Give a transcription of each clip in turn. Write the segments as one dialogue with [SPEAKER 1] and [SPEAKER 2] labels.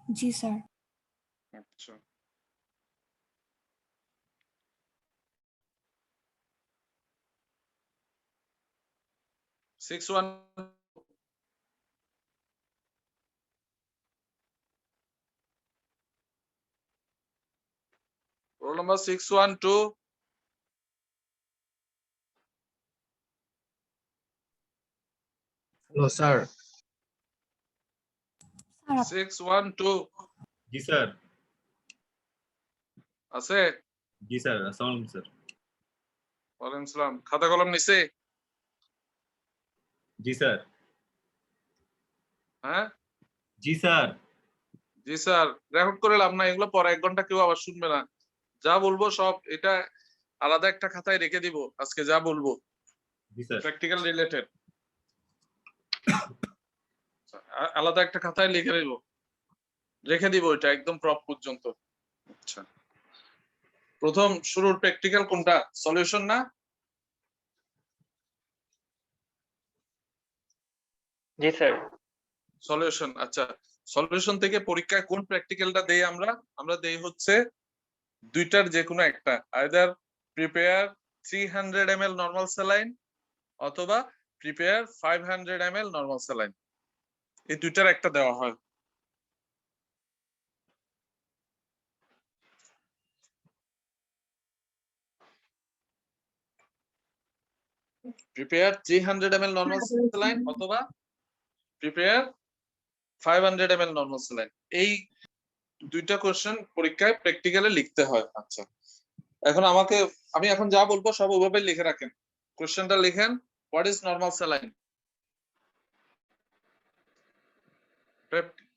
[SPEAKER 1] जी sir.
[SPEAKER 2] আচ্ছা six one roll number 612
[SPEAKER 3] hello sir.
[SPEAKER 1] Sir
[SPEAKER 2] 612
[SPEAKER 3] जी sir.
[SPEAKER 2] আছে
[SPEAKER 3] जी sir. अस्सलाम वालेकुम सर।
[SPEAKER 2] ওয়ালাইকুম সালাম খাতা কলম নিছে
[SPEAKER 3] जी सर।
[SPEAKER 2] হ্যাঁ
[SPEAKER 3] जी सर।
[SPEAKER 2] জি স্যার রেকর্ড করে লাভ না এগুলো পরে 1 ঘন্টা কেউ আবার শুনবে না যা বলবো সব এটা আলাদা একটা খাতায় রেখে দিব আজকে যা বলবো
[SPEAKER 3] जी सर।
[SPEAKER 2] প্র্যাকটিক্যাল রিলেটেড আলাদা একটা খাতায় রেখে দিব এটা একদম প্রপ পর্যন্ত আচ্ছা প্রথম শুরুর প্র্যাকটিক্যাল কোনটা সলিউশন না
[SPEAKER 4] জি স্যার
[SPEAKER 2] সলিউশন আচ্ছা সলিউশন থেকে পরীক্ষায় কোন প্র্যাকটিক্যালটা দেই আমরা দেই হচ্ছে দুইটার যে কোনো একটা either prepare 300 ml normal saline অথবা প্রিপেয়ার 500 ml নরমাল স্যালাইন এই দুইটার একটা দেওয়া হয় প্রিপেয়ার 300 ml নরমাল স্যালাইন অথবা প্রিপেয়ার 500 ml নরমাল স্যালাইন এই দুইটা কোশ্চেন পরীক্ষায় প্র্যাকটিক্যালে লিখতে হয় আচ্ছা এখন আমি এখন যা বলবো সব ওভাবে লিখে রাখেন কোশ্চেনটা লিখেন হোয়াট ইজ নরমাল স্যালাইন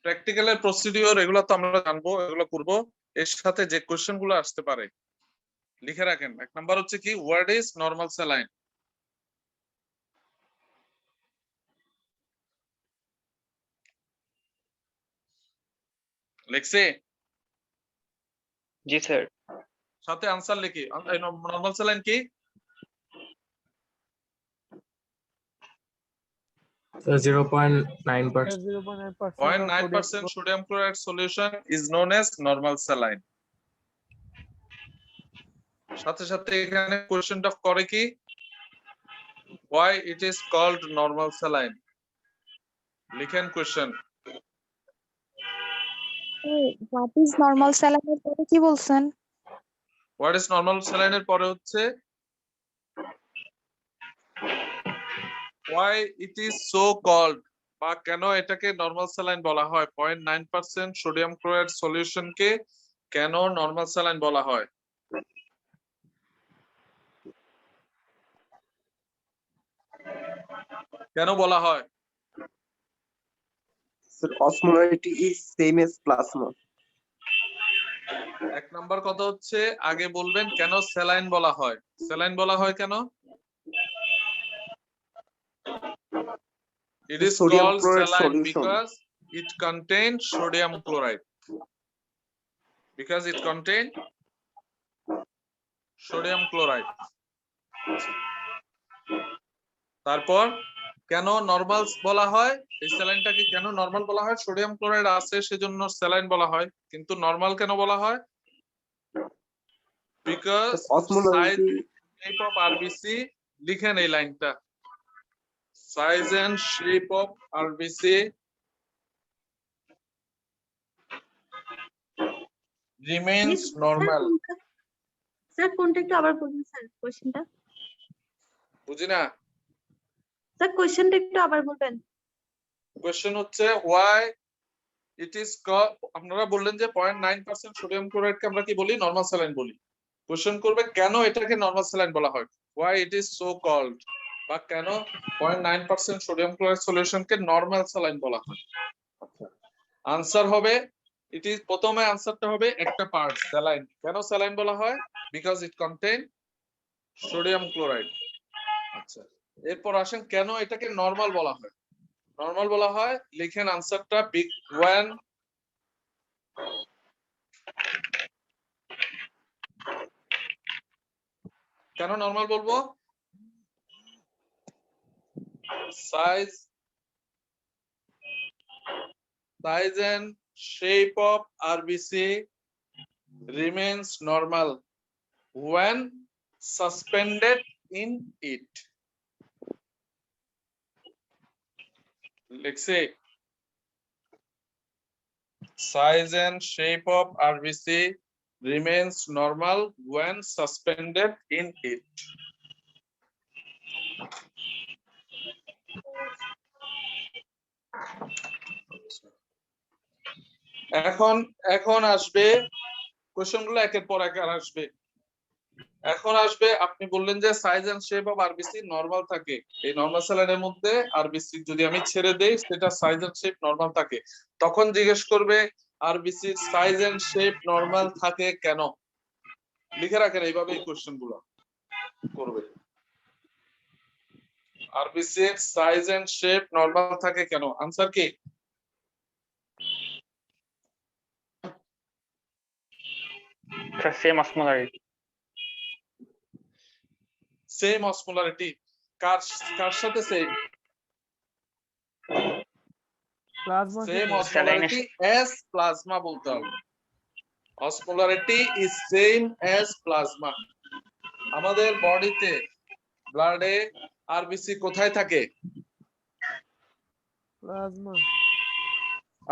[SPEAKER 2] প্র্যাকটিক্যালের প্রসিডিওর এগুলো তো আমরা জানবো এগুলো করব এর সাথে যে কোশ্চেন গুলো আসতে পারে লিখে রাখেন এক নাম্বার হচ্ছে কি হোয়াট ইজ নরমাল স্যালাইন লিখছে
[SPEAKER 4] জি স্যার
[SPEAKER 2] সাথে আনসার লিখি নরমাল স্যালাইন কি
[SPEAKER 3] sir 0.9%।
[SPEAKER 2] 0.9% sodium chloride solution is known as normal saline সাথে সাথে এখানে কোশ্চেনটা করে কি why it is called normal saline লিখেন কোশ্চেন
[SPEAKER 1] হোয়াট ইজ নরমাল স্যালাইনের পরে কি বলছেন?
[SPEAKER 2] হোয়াট ইজ নরমাল saline এর পরে হচ্ছে why it is so called বা কেন এটাকে নরমাল স্যালাইন বলা হয় 0.9% সোডিয়াম ক্লোরাইড সলিউশনকে কেন নরমাল স্যালাইন বলা হয় কেন বলা হয়
[SPEAKER 5] Sir, osmolarity is same as plasma.
[SPEAKER 2] এক নাম্বার কথা হচ্ছে আগে বলবেন কেন স্যালাইন বলা হয় স্যালাইন বলা হয় কেন it is
[SPEAKER 5] Sodium
[SPEAKER 2] called
[SPEAKER 5] chloride
[SPEAKER 2] saline
[SPEAKER 5] solution.
[SPEAKER 2] because it contains sodium chloride because it contains sodium chloride তারপর কেন নরমাল বলা হয় এই স্যালাইনটাকে কেন নরমাল বলা হয় সোডিয়াম ক্লোরাইড আছে সেজন্য স্যালাইন বলা হয় কিন্তু নরমাল কেন বলা হয় because size
[SPEAKER 5] Osmolarity.
[SPEAKER 2] shape of RBC লিখেন এই লাইনটা size and shape of RBC remains normal
[SPEAKER 6] sir কোনটা একটু আবার বলুন স্যার কোশ্চেনটা
[SPEAKER 2] বুঝি না
[SPEAKER 6] স্যার কোশ্চেনটা একটু আবার বলবেন
[SPEAKER 2] কোশ্চেন হচ্ছে why it is called আপনারা বললেন যে 0.9% সোডিয়াম ক্লোরাইডকে আমরা কি বলি নরমাল স্যালাইন বলি কোশ্চেন করবে কেন এটাকে নরমাল স্যালাইন বলা হয় why it is so called বা কেন 0.9% সোডিয়াম ক্লোরাইড সলিউশনকে নরমাল স্যালাইন বলা হয় আচ্ছা আনসার হবে ইট ইজ প্রথমে আনসারটা হবে একটা পার্ট স্যালাইন কেন স্যালাইন বলা হয় because it contain sodium chloride আচ্ছা এরপর আসেন কেন এটাকে নরমাল বলা হয় নরমাল বলা হয় লিখেন আনসারটা বিগ ওয়ান কেন নরমাল বলবো size and shape of RBC remains normal when suspended in it. লিখছে size and shape of RBC remains normal when suspended in it. এখন আসবে কোশ্চেন গুলো একের পর এক আসবে। এখন আসবে আপনি বললেন যে size and shape of RBC normal থাকে, এই নরমাল স্যালাইনের মধ্যে আরবিসি যদি আমি ছেড়ে দেই সেটা সাইজ এন্ড শেপ নরমাল থাকে, তখন জিজ্ঞেস করবে আরবিসির সাইজ এন্ড শেপ নরমাল থাকে কেন। লিখে রাখেন এইভাবেই কোশ্চেন গুলো করবে, আরবিসির সাইজ এন্ড শেপ নরমাল থাকে কেন। আনসার কি?
[SPEAKER 4] Same osmolarity.
[SPEAKER 2] সেম অসমোলারিটি কার কার সাথে same?
[SPEAKER 7] Plasma
[SPEAKER 2] same osmolarity as plasma বলতে হবে। Osmolarity is same as plasma. আমাদের বডিতে ব্লাডে আরবিসি কোথায় থাকে?
[SPEAKER 7] প্লাজমা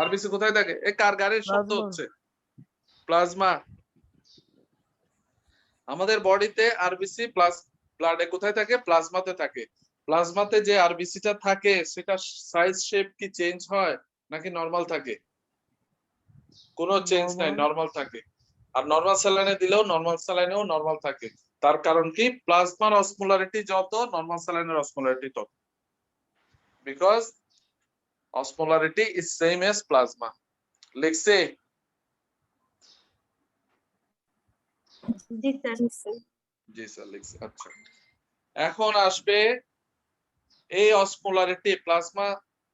[SPEAKER 2] আরবিসি কোথায় থাকে? এ কার গাড়ির শব্দ
[SPEAKER 7] প্লাজমা।
[SPEAKER 2] হচ্ছে? প্লাজমা। আমাদের বডিতে আরবিসি প্লাস ব্লাডে কোথায় থাকে? প্লাজমাতে থাকে। প্লাজমাতে যে আরবিসিটা থাকে সেটা সাইজ শেপ কি চেঞ্জ হয় নাকি নরমাল থাকে? কোনো চেঞ্জ নাই, নরমাল থাকে। আর নরমাল স্যালাইনে দিলেও নরমাল স্যালাইনেও নরমাল থাকে। তার কারণ কি? প্লাজমার অসমোলারিটি যত নরমাল স্যালাইনের অসমোলারিটি তত, because osmolarity is same as plasma. লিখছে?
[SPEAKER 6] জি স্যার।
[SPEAKER 2] জি স্যার লিখছে। আচ্ছা, এখন আসবে এই অসমোলারিটি প্লাজমা,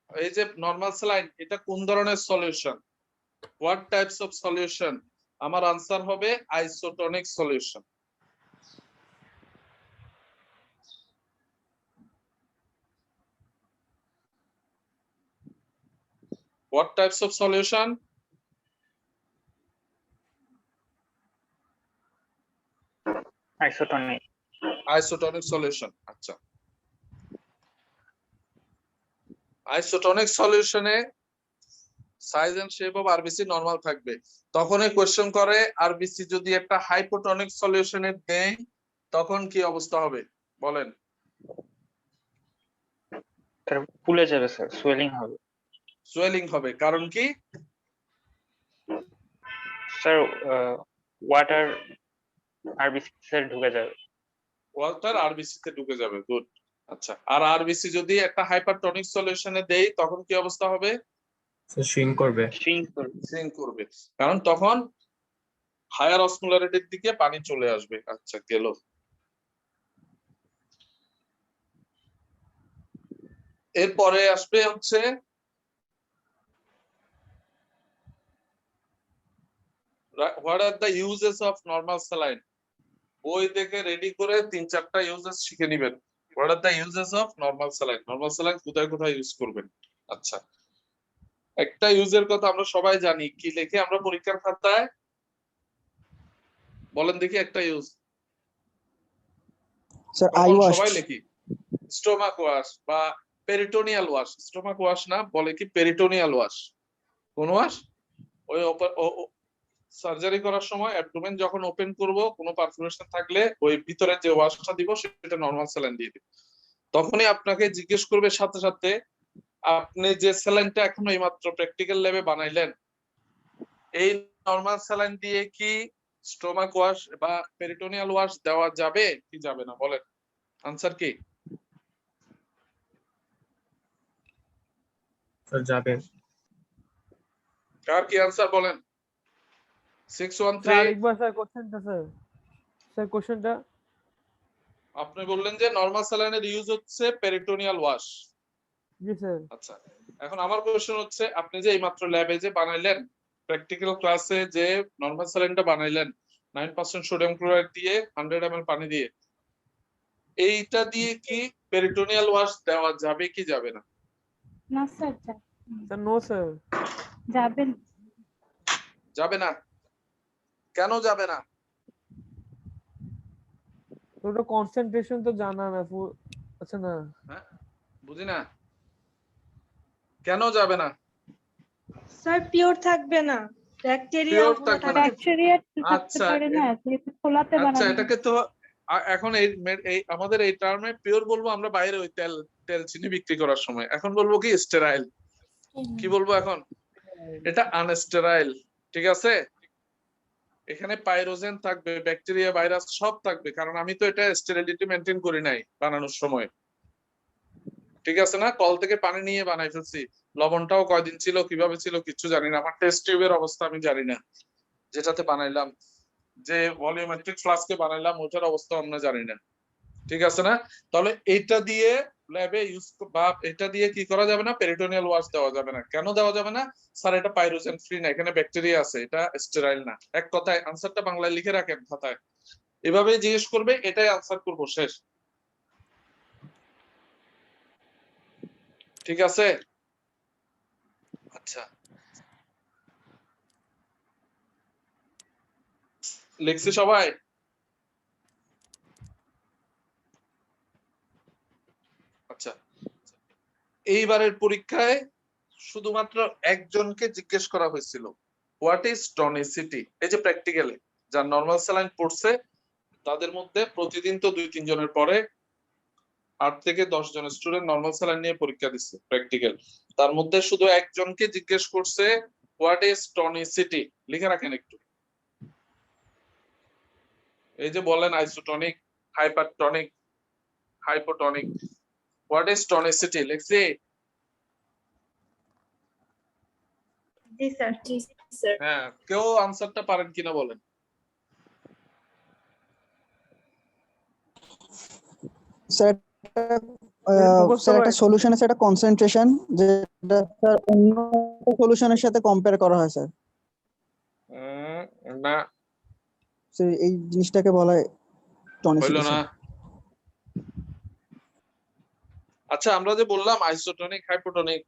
[SPEAKER 2] এই যে নরমাল স্যালাইন, এটা কোন ধরনের solution? What types of solution? আমার আনসার হবে isotonic solution. What types of solution?
[SPEAKER 4] Isotonic.
[SPEAKER 2] Isotonic solution. আচ্ছা, আইসোটনিক সলিউশনে size and shape of RBC normal থাকবে। তখনই কোশ্চেন করে আরবিসি যদি একটা হাইপোটনিক সলিউশনে দেয় তখন কি অবস্থা হবে বলেন?
[SPEAKER 4] ফুলে যাবে স্যার, সোয়েলিং হবে।
[SPEAKER 2] সোয়েলিং হবে, কারণ কি?
[SPEAKER 4] স্যার ওয়াটার আরবিসি স্যার ঢুকে যাবে।
[SPEAKER 2] ওয়াটার আরবিসি তে ঢুকে যাবে। গুড। আচ্ছা, আর আরবিসি যদি একটা হাইপারটনিক সলিউশনে দেই তখন কি অবস্থা হবে?
[SPEAKER 3] শ্রিঙ্ক করবে।
[SPEAKER 2] সিঙ্ক করবে, কারণ তখন হায়ার অসমোলারিটির দিকে পানি চলে আসবে। আচ্ছা, গেল। এরপরে আসবে হচ্ছে what are the uses of normal saline. বই থেকে রেডি করে 3-4টা ইউজেস শিখে নেবেন। What are the uses of normal saline, normal saline কোথায় কোথায় ইউজ করবেন। আচ্ছা, একটা ইউজের কথা আমরা সবাই জানি, কি লিখে আমরা পরীক্ষার খাতায়? বলেন দেখি একটা ইউজ।
[SPEAKER 8] Sir I wash.
[SPEAKER 2] সবাই লিখি স্টোমাক ওয়াশ বা পেরিটোনিয়াল ওয়াশ। স্টোমাক ওয়াশ না, বলে কি পেরিটোনিয়াল ওয়াশ। কোন ওয়াশ? ওই সার্জারি করার সময় অ্যাবডোমেন যখন ওপেন করব, কোনো পারফোরেশন থাকলে ওই ভিতরে যে ওয়াশটা দিব সেটা নরমাল স্যালাইন দিয়ে দিব। তখনই আপনাকে জিজ্ঞেস করবে সাথে সাথে আপনি যে স্যালাইনটা এখন এইমাত্র প্র্যাকটিক্যাল ল্যাবে বানাইলেন, এই নরমাল স্যালাইন দিয়ে কি স্টোমাক ওয়াশ বা পেরিটোনিয়াল ওয়াশ দেওয়া যাবে কি যাবে না বলেন? আনসার কি?
[SPEAKER 3] স্যার যাবে।
[SPEAKER 2] কার কি আনসার বলেন? 613।
[SPEAKER 7] স্যার একবার স্যার কোশ্চেনটা স্যার কোশ্চেনটা
[SPEAKER 2] আপনি বললেন যে নরমাল স্যালাইনের ইউজ হচ্ছে পেরিটোনিয়াল ওয়াশ।
[SPEAKER 7] জি স্যার।
[SPEAKER 2] আচ্ছা, এখন আমার কোশ্চেন হচ্ছে আপনি যে এইমাত্র ল্যাবে যে বানাইলেন, প্র্যাকটিক্যাল ক্লাসে যে নরমাল স্যালাইনটা বানাইলেন 9% সোডিয়াম ক্লোরাইড দিয়ে 100 ml পানি দিয়ে, এইটা দিয়ে কি পেরিটোনিয়াল ওয়াশ দেওয়া যাবে কি যাবে না?
[SPEAKER 1] না স্যার,
[SPEAKER 7] স্যার নো স্যার।
[SPEAKER 1] যাবেন।
[SPEAKER 2] যাবে না, কেন যাবে না?
[SPEAKER 7] তো ওটা কনসেন্ট্রেশন তো জানা না আচ্ছা না
[SPEAKER 2] হ্যাঁ, বুঝি না, কেন যাবে না?
[SPEAKER 6] স্যার পিওর থাকবে না, ব্যাকটেরিয়া
[SPEAKER 2] Pure থাকবে না।
[SPEAKER 1] ব্যাকটেরিয়া থাকতে
[SPEAKER 2] আচ্ছা,
[SPEAKER 1] পারে না, যেহেতু খোলাতে
[SPEAKER 2] আচ্ছা,
[SPEAKER 1] বানানো।
[SPEAKER 2] এটাকে তো এখন এই আমাদের এই টার্মে পিওর বলবো আমরা বাইরে ওই তেল চিনি বিক্রি করার সময়। এখন বলবো কি স্টেরাইল। কি বলবো এখন? এটা আনস্টেরাইল, ঠিক আছে? এখানে পাইরোজেন থাকবে, ব্যাকটেরিয়া, ভাইরাস সব থাকবে, কারণ আমি তো এটা স্টেরিলিটি মেনটেন করি নাই বানানোর সময়, ঠিক আছে না? কল থেকে পানি নিয়ে বানাই ফেলছি, লবণটাও কয়দিন ছিল, কিভাবে ছিল কিছু জানি না, আমার টেস্ট টিউবের অবস্থা আমি জানি না, যেটাতে বানাইলাম, যে ভলিউমেট্রিক ফ্লাস্কে বানাইলাম ওটার অবস্থা আমরা জানি না, ঠিক আছে না? তাহলে এটা দিয়ে ল্যাবে ইউজ বা এটা দিয়ে কি করা যাবে না? পেরিটোনিয়াল ওয়াশ দেওয়া যাবে না। কেন দেওয়া যাবে না? স্যার এটা পাইরোজেন ফ্রি না, এখানে ব্যাকটেরিয়া আছে, এটা স্টেরাইল না। এক কথায় আনসারটা বাংলায় লিখে রাখেন খাতায়, এভাবে জিজ্ঞেস করবে, এটাই আনসার করব, শেষ। ঠিক আছে? আচ্ছা, লিখছি সবাই? আচ্ছা, এইবারের পরীক্ষায় শুধুমাত্র একজনকে জিজ্ঞেস করা হয়েছিল, হোয়াট ইজ টনিসিটি? এই যে প্র্যাকটিক্যালে যারা নরমাল স্যালাইন পড়ছে তাদের মধ্যে প্রতিদিন তো 2-3 জনের পরে 8 থেকে 10 জন স্টুডেন্ট নরমাল স্যালাইন নিয়ে পরীক্ষা দিচ্ছে প্র্যাকটিক্যাল, তার মধ্যে শুধু একজনকে জিজ্ঞেস করছে হোয়াট ইজ টনিসিটি। লিখে রাখেন একটু। এই যে বলেন isotonic, hypertonic, hypotonic, what is tonicity লিখছি?
[SPEAKER 6] জি স্যার। জি স্যার।
[SPEAKER 2] হ্যাঁ, কেউ আনসারটা পারেন কিনা বলেন।
[SPEAKER 8] স্যার স্যার একটা সলিউশন আছে, একটা কনসেন্ট্রেশন, যেটা স্যার অন্য সলিউশনের সাথে কম্পেয়ার করা হয় স্যার।
[SPEAKER 2] না,
[SPEAKER 8] স্যার এই জিনিসটাকে বলা হয়
[SPEAKER 2] হইল
[SPEAKER 8] টনিসিটি
[SPEAKER 2] না।
[SPEAKER 8] স্যার।
[SPEAKER 2] আচ্ছা, আমরা যে বললাম আইসোটনিক, হাইপোটনিক,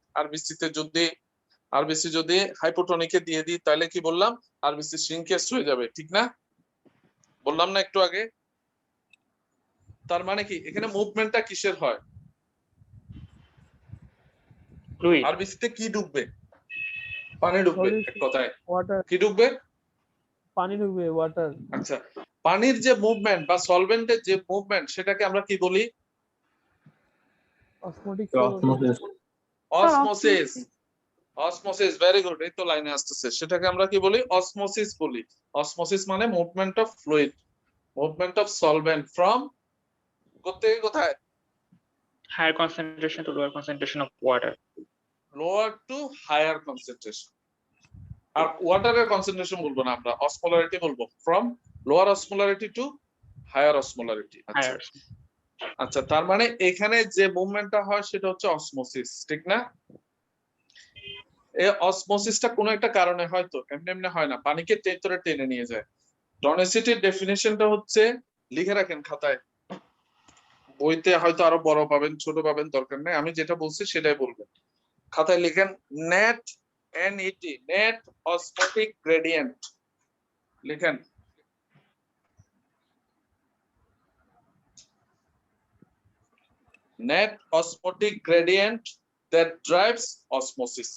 [SPEAKER 2] আরবিসি যদি হাইপোটনিকে দিয়ে দিই তাহলে কি বললাম? আরবিসি শ্রিঙ্কেজ হয়ে যাবে, ঠিক না? বললাম না একটু আগে? তার মানে কি এখানে মুভমেন্টটা কিসের হয়?
[SPEAKER 4] ফ্লুইড।
[SPEAKER 2] আরবিসিতে কি ঢুকবে? পানি ঢুকবে, এক কথায়
[SPEAKER 7] ওয়াটার,
[SPEAKER 2] কি ঢুকবে?
[SPEAKER 7] পানি ঢুকবে, ওয়াটার।
[SPEAKER 2] আচ্ছা, পানির যে মুভমেন্ট বা সলভেন্টের যে মুভমেন্ট সেটাকে আমরা কি বলি?
[SPEAKER 7] Osmotic
[SPEAKER 3] osmosis.
[SPEAKER 2] Osmosis. Osmosis, very good, এই তো লাইনে আসতেছে। সেটাকে আমরা কি বলি? অসমোসিস বলি। অসমোসিস মানে movement of fluid, movement of solvent from কোথায় কোথায়?
[SPEAKER 4] Higher concentration to lower concentration of water.
[SPEAKER 2] Lower to higher concentration. আর ওয়াটারের কনসেন্ট্রেশন বলবো না, আমরা অসমোলারিটি বলবো, from lower osmolarity to higher osmolarity. আচ্ছা
[SPEAKER 4] Higher.
[SPEAKER 2] আচ্ছা, তার মানে এখানে যে মুভমেন্টটা হয় সেটা হচ্ছে অসমোসিস, ঠিক না? এই অসমোসিসটা কোনো একটা কারণে হয়তো এমনি এমনি হয় না, পানিকে ভেতরে টেনে নিয়ে যায়। টনিসিটির ডেফিনিশনটা হচ্ছে, লিখে রাখেন খাতায়, বইতে হয়তো আরো বড় পাবেন, ছোট পাবেন, দরকার নেই, আমি যেটা বলছি সেটাই বলবেন। খাতায় লিখেন net, NET, net osmotic gradient লিখেন। Net osmotic gradient that drives osmosis.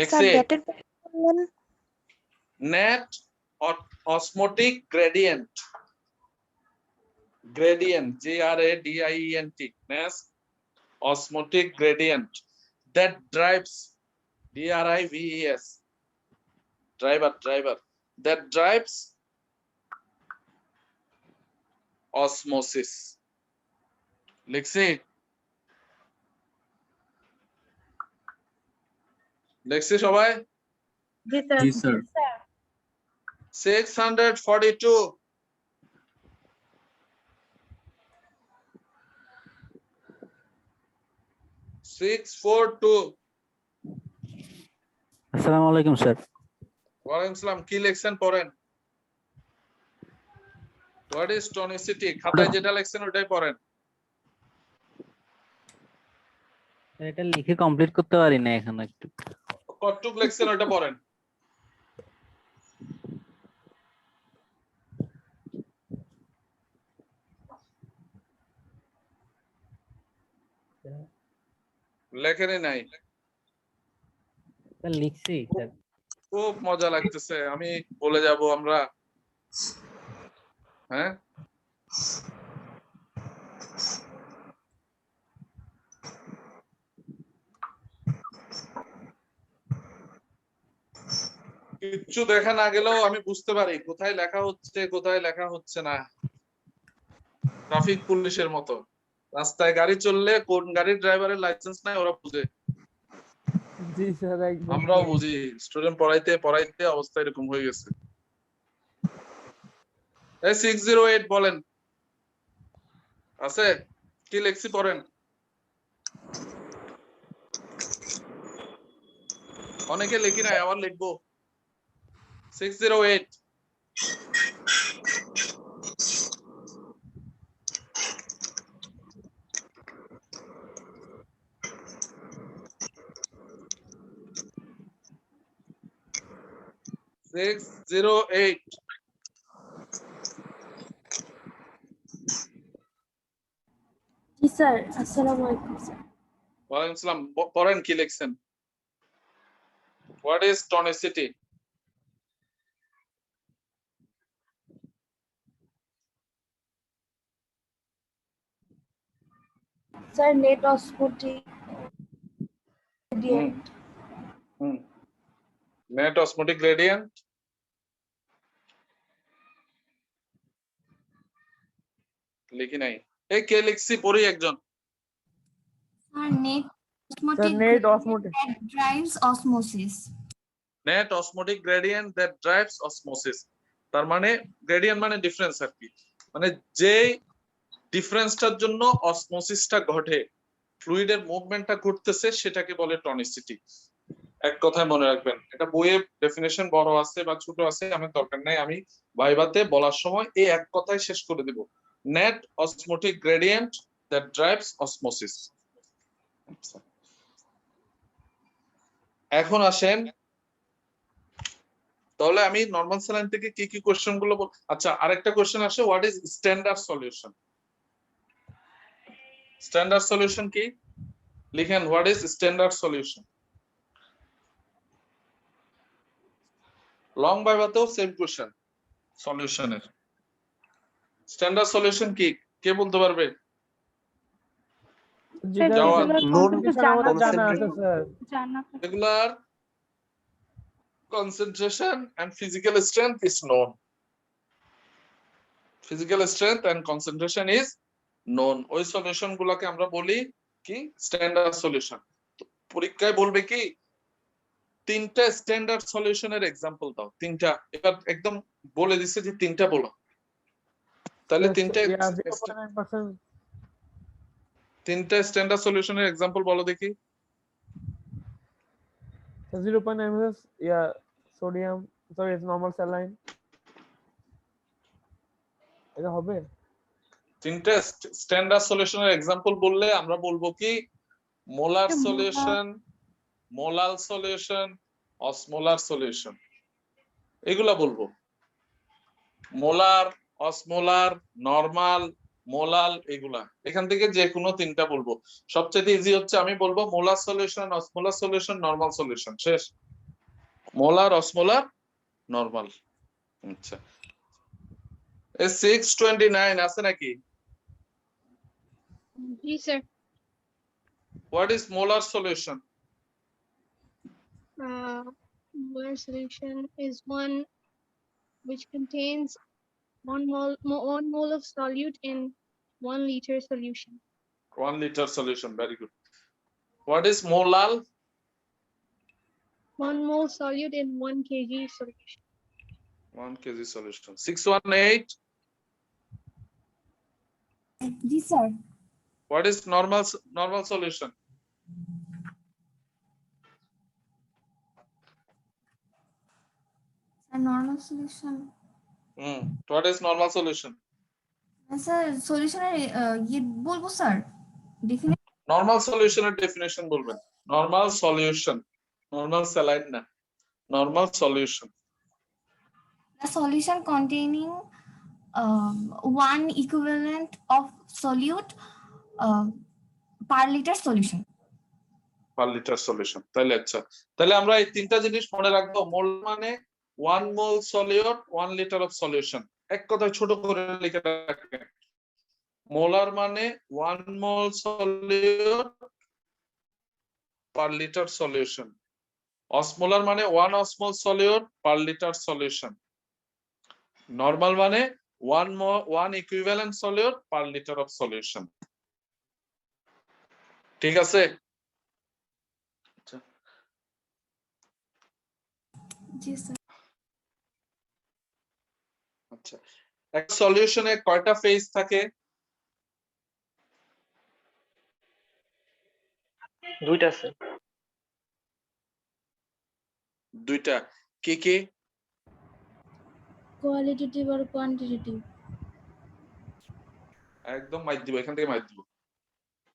[SPEAKER 1] Sir
[SPEAKER 2] লিখছে
[SPEAKER 1] গেটের বললেন
[SPEAKER 2] net osmotic gradient, gradient, G-R-A-D-I-E-N-T, net osmotic gradient that drives, D-R-I-V-E-S, driver, that drives osmosis. লিখছি? লিখছি সবাই?
[SPEAKER 6] জি স্যার।
[SPEAKER 3] জি স্যার।
[SPEAKER 2] 642, 642।
[SPEAKER 9] আসসালামু আলাইকুম স্যার।
[SPEAKER 2] ওয়ালাইকুম সালাম, কি লিখছেন পড়েন। What is tonicity? খাতায় যেটা লিখছেন ওটাই পড়েন।
[SPEAKER 9] এটা লিখে কমপ্লিট করতে পারি না এখন একটু।
[SPEAKER 2] কতটুক লেখছেন ওটা পড়েন। লেখেনই নাই।
[SPEAKER 9] স্যার লিখছি স্যার।
[SPEAKER 2] খুব মজা লাগতেছে, আমি বলে যাব আমরা। হ্যাঁ, কিচ্ছু দেখা না গেলেও আমি বুঝতে পারি কোথায় লেখা হচ্ছে কোথায় লেখা হচ্ছে না। ট্রাফিক পুলিশের মতো রাস্তায় গাড়ি চললে কোন গাড়ির ড্রাইভারের লাইসেন্স নাই ওরা বুঝে,
[SPEAKER 7] জি স্যার একদম।
[SPEAKER 2] আমরাও বুঝি। স্টুডেন্ট পড়াইতে পড়াইতে অবস্থা এরকম হয়ে গেছে। এই 608 বলেন, আছে কি লেখছি পড়েন। অনেকে লেখি নাই, আবার লিখবো। 608 608
[SPEAKER 6] জি স্যার, আসসালামু আলাইকুম স্যার।
[SPEAKER 2] ওয়ালাইকুম আসসালাম। পড়েন কি লিখছেন। What is tonicity?
[SPEAKER 6] Sir net osmotic gradient.
[SPEAKER 2] Net osmotic gradient. লিখি নাই। এই কে লিখছি পড়ি একজন।
[SPEAKER 6] Sir net
[SPEAKER 7] sir net osmotic
[SPEAKER 6] drives osmosis.
[SPEAKER 2] Net osmotic gradient that drives osmosis. তার মানে গ্রেডিয়েন্ট মানে ডিফারেন্স আর কি, মানে যে ডিফারেন্সটার জন্য অসমোসিসটা ঘটে, ফ্লুইডের মুভমেন্টটা ঘটতেছে, সেটাকে বলে টনিসিটি। এক কথায় মনে রাখবেন, এটা বইয়ে ডেফিনেশন বড় আছে বা ছোট আছে আমার দরকার নাই, আমি ভাইভাতে বলার সময় এই এক কথায় শেষ করে দেব। Net osmotic gradient that drives osmosis. এখন আসেন তাহলে আমি নরমাল স্যালাইন থেকে কি কি কোশ্চেন গুলো আচ্ছা, আরেকটা কোশ্চেন আসে, what is standard solution? Standard solution কি লিখেন, what is standard solution? Long ভাইভাতেও সেম কোশ্চেন সলিউশনের। স্ট্যান্ডার্ড সলিউশন কি কে বলতে পারবে?
[SPEAKER 7] যেটা
[SPEAKER 2] জওয়ান।
[SPEAKER 7] কনসেন্ট্রেশন আমাদের জানা আছে sir.
[SPEAKER 2] Regular concentration and physical strength is known. Physical strength and concentration is known. ওই সলিউশন গুলোকে আমরা বলি কি স্ট্যান্ডার্ড সলিউশন। পরীক্ষায় বলবে কি তিনটা স্ট্যান্ডার্ড সলিউশনের এক্সাম্পল দাও, তিনটা। এবার একদম বলে দিছে যে তিনটা বলো, তাহলে তিনটা
[SPEAKER 7] 0.9%
[SPEAKER 2] তিনটা স্ট্যান্ডার্ড সলিউশনের এক্সাম্পল বলো দেখি।
[SPEAKER 7] 0.9 সোডিয়াম, সরি নরমাল স্যালাইন, এটা হবে।
[SPEAKER 2] তিনটা স্ট্যান্ডার্ড সলিউশনের এক্সাম্পল বললে আমরা বলবো কি molar solution, molal solution, osmolar solution, এগুলা বলবো। মোলার, অসমোলার, নরমাল, মোলাল, এগুলা এখান থেকে যে কোনো তিনটা বলবো। সবচেয়ে ইজি হচ্ছে আমি বলবো molar solution, osmolar solution, normal solution, শেষ। Molar, osmolar, normal. আচ্ছা, 629 আছে নাকি?
[SPEAKER 1] জি sir.
[SPEAKER 2] What is molar solution?
[SPEAKER 1] Molar solution is one which contains 1 mole of solute in 1 liter solution.
[SPEAKER 2] 1 liter solution, very good. What is molal?
[SPEAKER 1] 1 mole solute in 1 kg solution.
[SPEAKER 2] 1 kg solution. 618.
[SPEAKER 6] জি sir.
[SPEAKER 2] What is normal solution?
[SPEAKER 6] Normal solution.
[SPEAKER 2] What is normal solution?
[SPEAKER 6] Sir সলিউশনের ইয়ে বলবো sir, definite.
[SPEAKER 2] নরমাল সলিউশনের definition বলবেন। Normal solution, normal saline না, normal solution.
[SPEAKER 10] The solution containing one equivalent of solute per liter solution.
[SPEAKER 2] Per litre solution. তাহলে আচ্ছা, তাহলে আমরা এই তিনটা জিনিস মনে রাখবো। মোল মানে 1 mole solute 1 litre of solution. এক কথায় ছোট করে লিখে রাখেন, মোলার মানে 1 mole solute per litre solution. Osmolar মানে 1 osmole solute per litre solution. Normal মানে 1 equivalent solute per litre of solution. ঠিক আছে?
[SPEAKER 10] জি স্যার।
[SPEAKER 2] আচ্ছা, একটা সলিউশনে কয়টা ফেজ থাকে?
[SPEAKER 4] দুইটা স্যার।
[SPEAKER 2] দুইটা। কি কি?
[SPEAKER 6] কোয়ালিটেটিভ আর কোয়ান্টিটেটিভ।
[SPEAKER 2] একদম মাইক দিব, এখান থেকে মাইক দিব।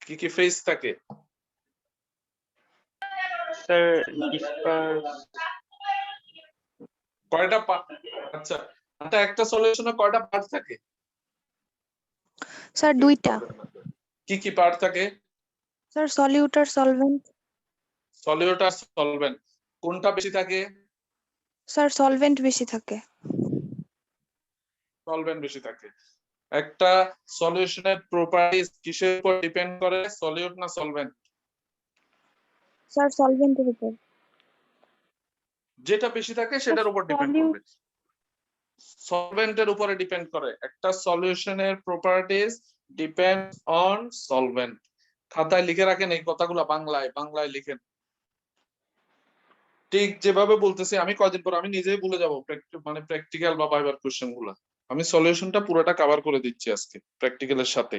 [SPEAKER 2] কি কি ফেজ থাকে?
[SPEAKER 4] Sir disperse.
[SPEAKER 2] কয়টা আচ্ছা, একটা সলিউশনে কয়টা পার্ট থাকে?
[SPEAKER 1] স্যার দুইটা।
[SPEAKER 2] কি কি পার্ট থাকে?
[SPEAKER 1] স্যার সলিউট আর সলভেন্ট।
[SPEAKER 2] সলিউট আর সলভেন্ট। কোনটা বেশি থাকে?
[SPEAKER 1] স্যার সলভেন্ট বেশি থাকে।
[SPEAKER 2] সলভেন্ট বেশি থাকে। একটা সলিউশনের প্রপার্টিজ কিসের উপর ডিপেন্ড করে, সলিউট না সলভেন্ট?
[SPEAKER 1] স্যার সলভেন্টের উপর।
[SPEAKER 2] যেটা বেশি থাকে সেটার উপর ডিপেন্ড করবে, সলভেন্টের উপরে ডিপেন্ড করে। একটা সলিউশনের প্রপার্টিজ ডিপেন্ড অন সলভেন্ট। খাতায় লিখে রাখেন এই কথাগুলো, বাংলায় লিখেন। ঠিক যেভাবে বলতেছি আমি, কয়দিন পর আমি নিজেই ভুলে যাব মানে প্র্যাকটিক্যাল বা ভাইবার কোশ্চেন গুলা। আমি সলিউশনটা পুরোটা কভার করে দিচ্ছি আজকে প্র্যাকটিক্যালের সাথে।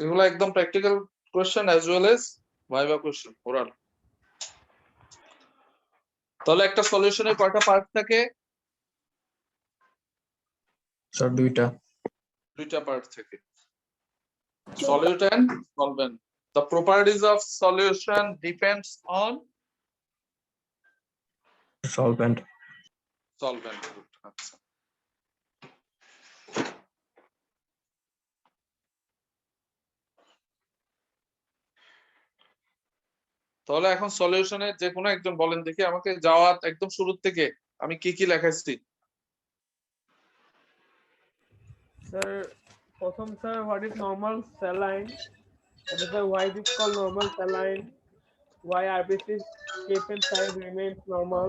[SPEAKER 2] এগুলো একদম practical question as well as viva question oral. তাহলে একটা সলিউশনে কয়টা পার্ট থাকে?
[SPEAKER 3] স্যার দুইটা।
[SPEAKER 2] দুইটা পার্ট থাকে, solute and solvent. The properties of solution depends on
[SPEAKER 3] solvent.
[SPEAKER 2] solvent. আচ্ছা, তাহলে এখন সলিউশনে যে কোনো একজন বলেন দেখি আমাকে, যাওয়ার একদম শুরু থেকে আমি কি কি লেখাইছি?
[SPEAKER 7] স্যার প্রথম sir what is normal saline, sir why it is called normal saline, why RBC shape and size remains normal,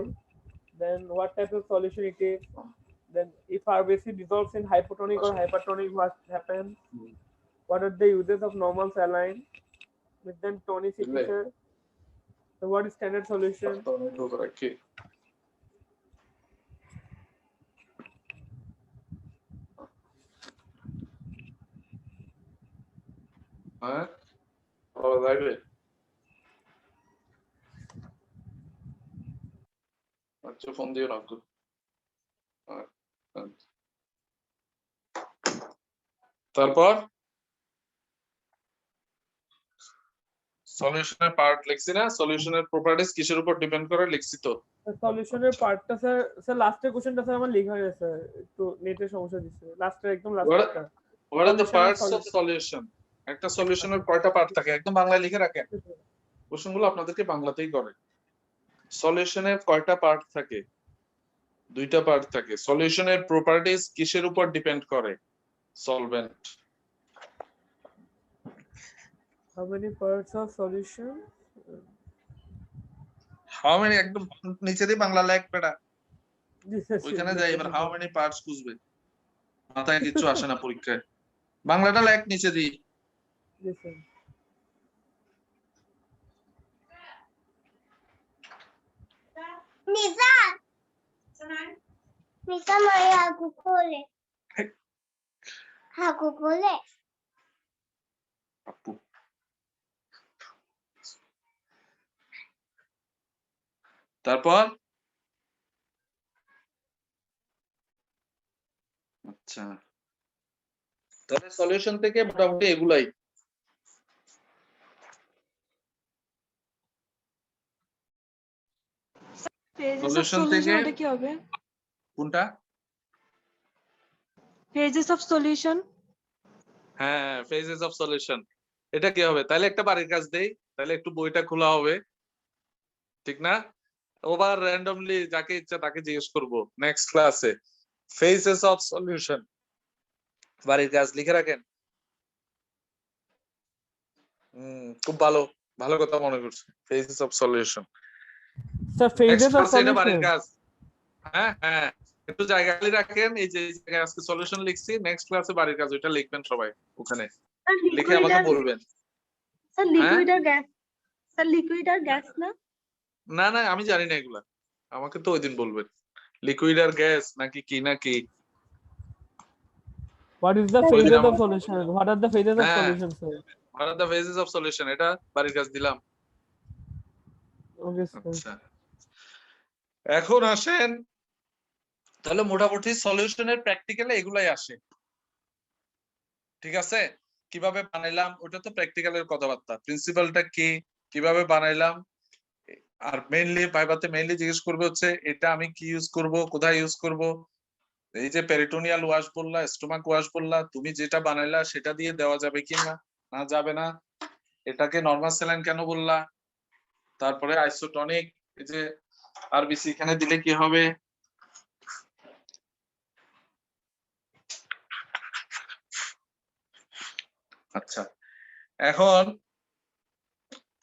[SPEAKER 7] then what type of solution it is, then if RBC dissolves in hypotonic or hypertonic what happens, what are the uses of normal saline, with then tonicity sir, so what is standard solution,
[SPEAKER 2] হ্যাঁ বলা যাবে? আচ্ছা phone দিও না। তারপর সলিউশনের part লিখছি না, সলিউশনের properties কিসের উপর ডিপেন্ড করে লিখছি তো।
[SPEAKER 7] সলিউশনের পার্টটা স্যার, স্যার লাস্টের কোশ্চেনটা স্যার আমার লেখা হয়ে গেছে, একটু নেটের সমস্যা দিচ্ছে, লাস্টের একদম লাস্টটা।
[SPEAKER 2] What are the parts of solution? একটা সলিউশনের কয়টা পার্ট থাকে একদম বাংলায় লিখে রাখেন, কোশ্চেনগুলো আপনাদেরকে বাংলাতেই করে। সলিউশনের কয়টা পার্ট থাকে? দুইটা পার্ট থাকে। সলিউশনের প্রপার্টিজ কিসের উপর ডিপেন্ড করে? Solvent.
[SPEAKER 7] How many parts of solution?
[SPEAKER 2] How many একদম নিচে দিয়ে বাংলা লেখ বেটা,
[SPEAKER 7] Yes, yes,
[SPEAKER 2] ওইখানে
[SPEAKER 7] yes,
[SPEAKER 2] যাই
[SPEAKER 7] yes,
[SPEAKER 2] এবার
[SPEAKER 7] yes.
[SPEAKER 2] হাউ মেনি পার্টস খুঁজবে, মাথায় কিছু আসে না পরীক্ষায়। বাংলাটা লেখ নিচে দি।
[SPEAKER 7] Yes, sir.
[SPEAKER 10] Nisa Maria Kukole. Hakukole.
[SPEAKER 2] আপু তারপর আচ্ছা, তাহলে সলিউশন থেকে মোটামুটি এগুলাই। সলিউশন থেকে
[SPEAKER 1] কি হবে?
[SPEAKER 2] কোনটা?
[SPEAKER 1] Phases of solution.
[SPEAKER 2] হ্যাঁ, ফেজেস অফ সলিউশন, এটা কি হবে? তাহলে একটা বাড়ির কাজ দেই, তাহলে একটু বইটা খোলা হবে, ঠিক না? ওভার র্যান্ডমলি যাকে ইচ্ছা তাকে জিজ্ঞেস করব নেক্সট ক্লাসে। ফেজেস অফ সলিউশন, বাড়ির কাজ লিখে রাখেন। খুব ভালো, ভালো কথা মনে করছে, phases of solution.
[SPEAKER 7] Sir phases of
[SPEAKER 2] এটা বাড়ির
[SPEAKER 7] সলিউশন।
[SPEAKER 2] কাজ। হ্যাঁ হ্যাঁ, একটু জায়গা খালি রাখেন, এই যে এই জায়গায় আজকে সলিউশন লিখছি, নেক্সট ক্লাসে বাড়ির কাজ ওইটা লিখবেন সবাই ওখানে,
[SPEAKER 6] স্যার
[SPEAKER 2] লিখে
[SPEAKER 6] লিকুইড
[SPEAKER 2] আমাকে
[SPEAKER 6] আর
[SPEAKER 2] বলবেন।
[SPEAKER 6] স্যার
[SPEAKER 2] হ্যাঁ?
[SPEAKER 6] লিকুইড আর গ্যাস, স্যার লিকুইড আর গ্যাস না?
[SPEAKER 2] না না, আমি জানি না এগুলা, আমাকে তো ওইদিন বলবেন লিকুইড আর গ্যাস নাকি কি নাকি।
[SPEAKER 7] What is the
[SPEAKER 2] ওইদিন
[SPEAKER 7] phases of
[SPEAKER 2] আমার-
[SPEAKER 7] solution? What are the phases of
[SPEAKER 2] হ্যাঁ।
[SPEAKER 7] solution, sir?
[SPEAKER 2] What are the phases of solution, এটা বাড়ির কাজ দিলাম।
[SPEAKER 7] Okay, sir.
[SPEAKER 2] আচ্ছা, এখন আসেন, তাহলে মোটামুটি সলিউশনের প্র্যাকটিক্যালে এগুলাই আসে, ঠিক আছে? কিভাবে বানাইলাম ওটা তো প্র্যাকটিক্যালের কথাবার্তা, প্রিন্সিপালটা কি, কিভাবে বানাইলাম, আর মেইনলি ভাইবাতে মেইনলি জিজ্ঞেস করবে হচ্ছে এটা আমি কি ইউজ করব, কোথায় ইউজ করব। এই যে পেরিটোনিয়াল ওয়াশ বললা, স্টোমাক ওয়াশ বললা, তুমি যেটা বানাইলা সেটা দিয়ে দেওয়া যাবে কি না, না যাবে না, এটাকে নরমাল স্যালাইন কেন বললা, তারপরে আইসোটনিক, এই যে আরবিসি এখানে দিলে কি হবে। আচ্ছা, এখন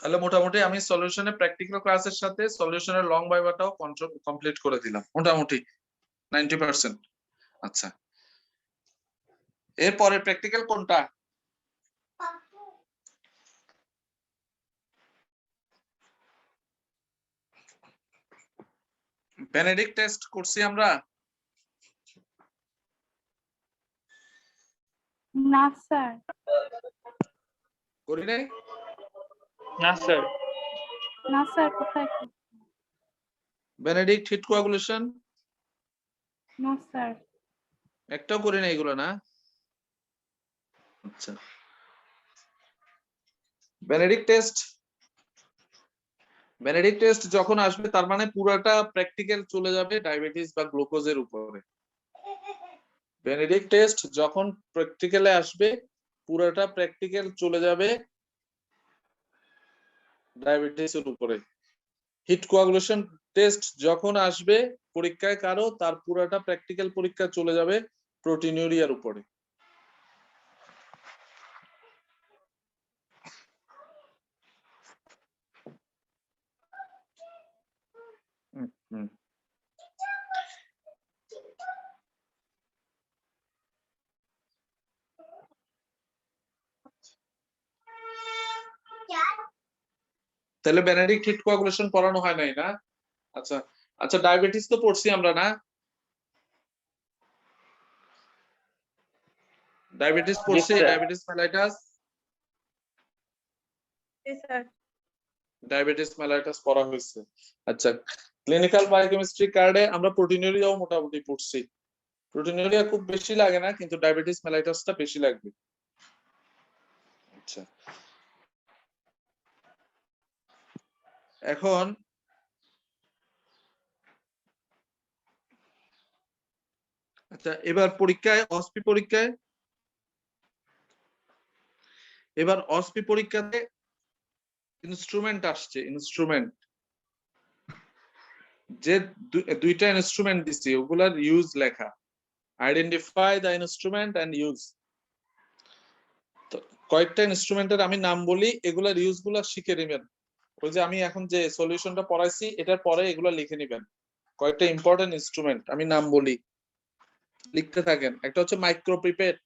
[SPEAKER 2] তাহলে মোটামুটি আমি সলিউশনের প্র্যাকটিক্যাল ক্লাসের সাথে সলিউশনের লং ভাইভাটাও কমপ্লিট করে দিলাম মোটামুটি 90%। আচ্ছা, এরপরে প্র্যাকটিক্যাল কোনটা? বেনেডিক্ট টেস্ট করছি আমরা?
[SPEAKER 1] না স্যার।
[SPEAKER 2] করি নাই?
[SPEAKER 4] না স্যার।
[SPEAKER 1] না স্যার, কোথায়?
[SPEAKER 2] বেনেডিক্ট হিট কোয়াগুলেশন
[SPEAKER 1] না স্যার।
[SPEAKER 2] একটাও করি না এগুলো, না? আচ্ছা, বেনেডিক্ট টেস্ট যখন আসবে তার মানে পুরাটা প্র্যাকটিক্যাল চলে যাবে ডায়াবেটিস বা গ্লুকোজের উপরে। বেনেডিক্ট টেস্ট যখন প্র্যাকটিক্যালে আসবে পুরাটা প্র্যাকটিক্যাল চলে যাবে ডায়াবেটিসের উপরে। হিট কোয়াগুলেশন টেস্ট যখন আসবে পরীক্ষায় কারো, তার পুরাটা প্র্যাকটিক্যাল পরীক্ষা চলে যাবে প্রোটিনিউরিয়ার উপরে। হুম, তাহলে বেনেডিক্ট হিট কোয়াগুলেশন পড়ানো হয় নাই, না? আচ্ছা আচ্ছা, ডায়াবেটিস তো পড়ছি আমরা, না? ডায়াবেটিস পড়ছি,
[SPEAKER 4] স্যার।
[SPEAKER 2] ডায়াবেটিস মেলাইটাস,
[SPEAKER 6] জি স্যার।
[SPEAKER 2] ডায়াবেটিস মেলাইটাস পড়া হয়েছে। আচ্ছা, ক্লিনিক্যাল বায়োকেমিস্ট্রি কার্ডে আমরা প্রোটিনিউরিয়াও মোটামুটি পড়ছি। প্রোটিনিউরিয়া খুব বেশি লাগে না, কিন্তু ডায়াবেটিস মেলাইটাসটা বেশি লাগবে। আচ্ছা, এখন আচ্ছা এবার পরীক্ষায় পরীক্ষাতে ইনস্ট্রুমেন্ট আসছে, ইনস্ট্রুমেন্ট যে দুইটা ইনস্ট্রুমেন্ট দিচ্ছি ওগুলার ইউজ লেখা, identify the instrument and use. কয়েকটা ইনস্ট্রুমেন্টের আমি নাম বলি, এগুলার ইউজ গুলা শিখে নেবেন। ওই যে আমি এখন যে সলিউশনটা পড়াইছি এটার পরে এগুলা লিখে নেবেন। কয়েকটা ইম্পর্টেন্ট ইনস্ট্রুমেন্ট আমি নাম বলি, লিখতে থাকেন। একটা হচ্ছে মাইক্রোপিপেট,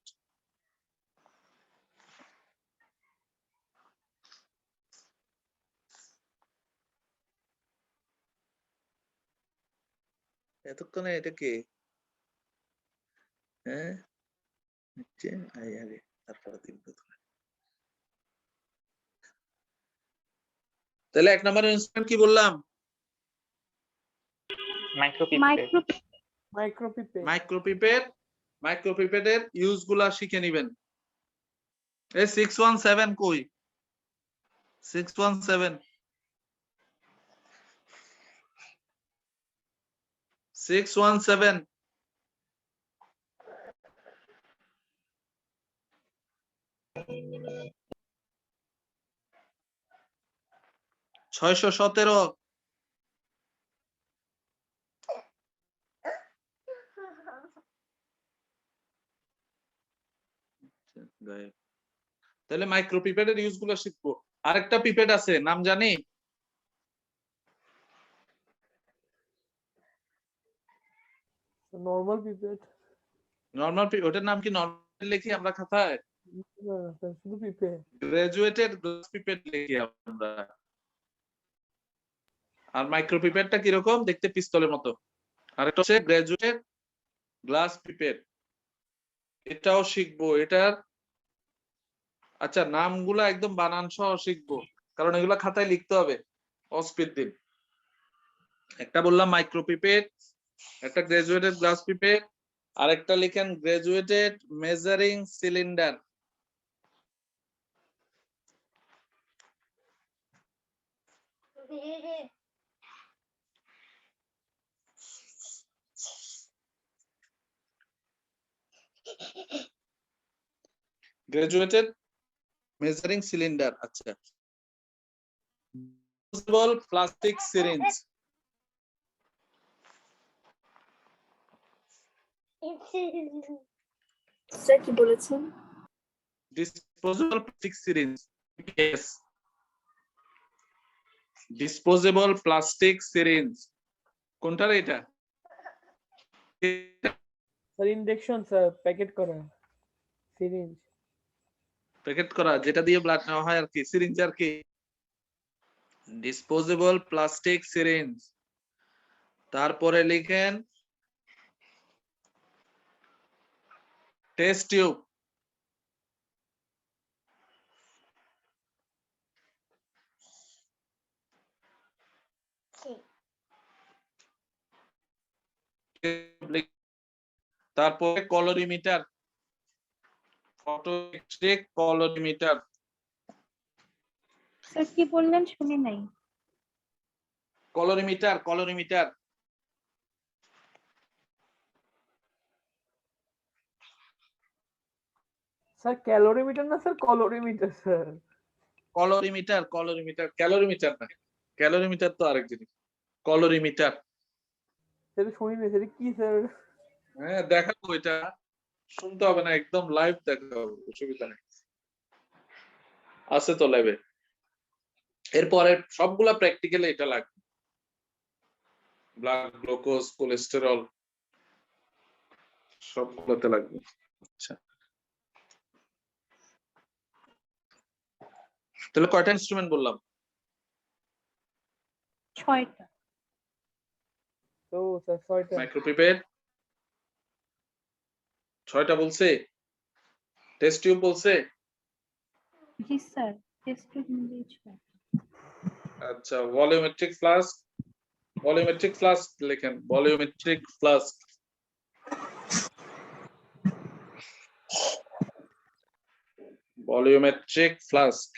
[SPEAKER 2] এতক্ষণে এটা কে? হ্যাঁ, তারপরে দিন। তাহলে এক নম্বরের ইনস্ট্রুমেন্ট কি বললাম?
[SPEAKER 4] মাইক্রোপিপেট
[SPEAKER 7] মাইক্রোপিপেট
[SPEAKER 2] মাইক্রোপিপেটের ইউজ গুলা শিখে নিবেন। এই 617 কই? 617 617 617 তাহলে মাইক্রোপিপেটের ইউজ গুলো শিখবো। আরেকটা পিপেট আছে, নাম জানি?
[SPEAKER 7] নরমাল পিপেট
[SPEAKER 2] নরমাল ওটার নাম কি? নরমাল লিখি আমরা খাতায়?
[SPEAKER 7] শুধু পিপেট।
[SPEAKER 2] গ্রাজুয়েটেড গ্লাস পিপেট লিখি আমরা। আর মাইক্রোপিপেটটা কিরকম দেখতে? পিস্তলের মতো। আরেকটা হচ্ছে গ্রাজুয়েটেড গ্লাস পিপেট, এটাও শিখবো। এটার আচ্ছা নামগুলা একদম বানান সহ শিখবো, কারণ এগুলা খাতায় লিখতে হবে। অস্পিড দিন। একটা বললাম মাইক্রোপিপেট, একটা গ্রাজুয়েটেড গ্লাস পিপেট, আরেকটা লিখেন graduated measuring cylinder. Graduated measuring cylinder. আচ্ছা, ডিসপোজেবল প্লাস্টিক সিরিঞ্জ।
[SPEAKER 6] স্যার কি বলেছেন?
[SPEAKER 2] Disposable plastic syringe, DPS. Disposable plastic syringe কোনটা রে? এটা
[SPEAKER 7] স্যার ইনজেকশন স্যার, প্যাকেট করা সিরিঞ্জ।
[SPEAKER 2] প্যাকেট করা যেটা দিয়ে ব্লাড নেওয়া হয় আর কি, সিরিঞ্জ আর কি। Disposable plastic syringe. তারপরে লিখেন টেস্ট টিউব। তারপরে কলোরিমিটার, ফটোমেট্রিক কলোরিমিটার।
[SPEAKER 6] স্যার কি বললেন শুনি নাই।
[SPEAKER 2] কলোরিমিটার, কলোরিমিটার।
[SPEAKER 7] স্যার ক্যালোরিমিটার না স্যার, কলোরিমিটার স্যার।
[SPEAKER 2] কলোরিমিটার, কলোরিমিটার, ক্যালোরিমিটার না। ক্যালোরিমিটার তো আরেক জিনিস। কলোরিমিটার।
[SPEAKER 7] সেটা শুনি না, সেটা কি স্যার?
[SPEAKER 2] হ্যাঁ দেখাবো, এটা শুনতে হবে না, একদম লাইভ দেখাবো, অসুবিধা নেই। আছে তো ল্যাবে। এরপরে সবগুলা প্র্যাকটিক্যালে এটা লাগবে। ব্লাড গ্লুকোজ, কোলেস্টেরল সবগুলোতে লাগবে। আচ্ছা, তাহলে কয়টা ইনস্ট্রুমেন্ট বললাম?
[SPEAKER 6] 6টা।
[SPEAKER 7] তো স্যার 6টা।
[SPEAKER 2] মাইক্রোপিপেট 6টা বলছে, টেস্ট টিউব বলছে।
[SPEAKER 6] জি স্যার, টেস্ট টিউব মিলিয়ে 6।
[SPEAKER 2] আচ্ছা, ভলিউমেট্রিক ফ্লাস্ক। ভলিউমেট্রিক ফ্লাস্ক লেখেন, ভলিউমেট্রিক ফ্লাস্ক। Volumetric flask.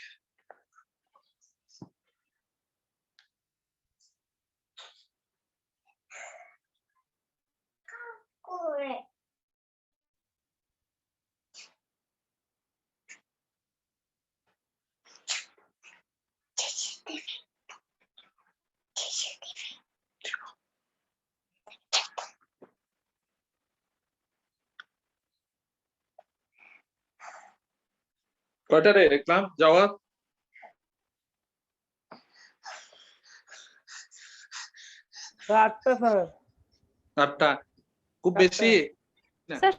[SPEAKER 2] কয়টা রে দেখলাম জবাব?
[SPEAKER 7] 8টা স্যার।
[SPEAKER 2] 8টা, খুব বেশি।
[SPEAKER 6] স্যার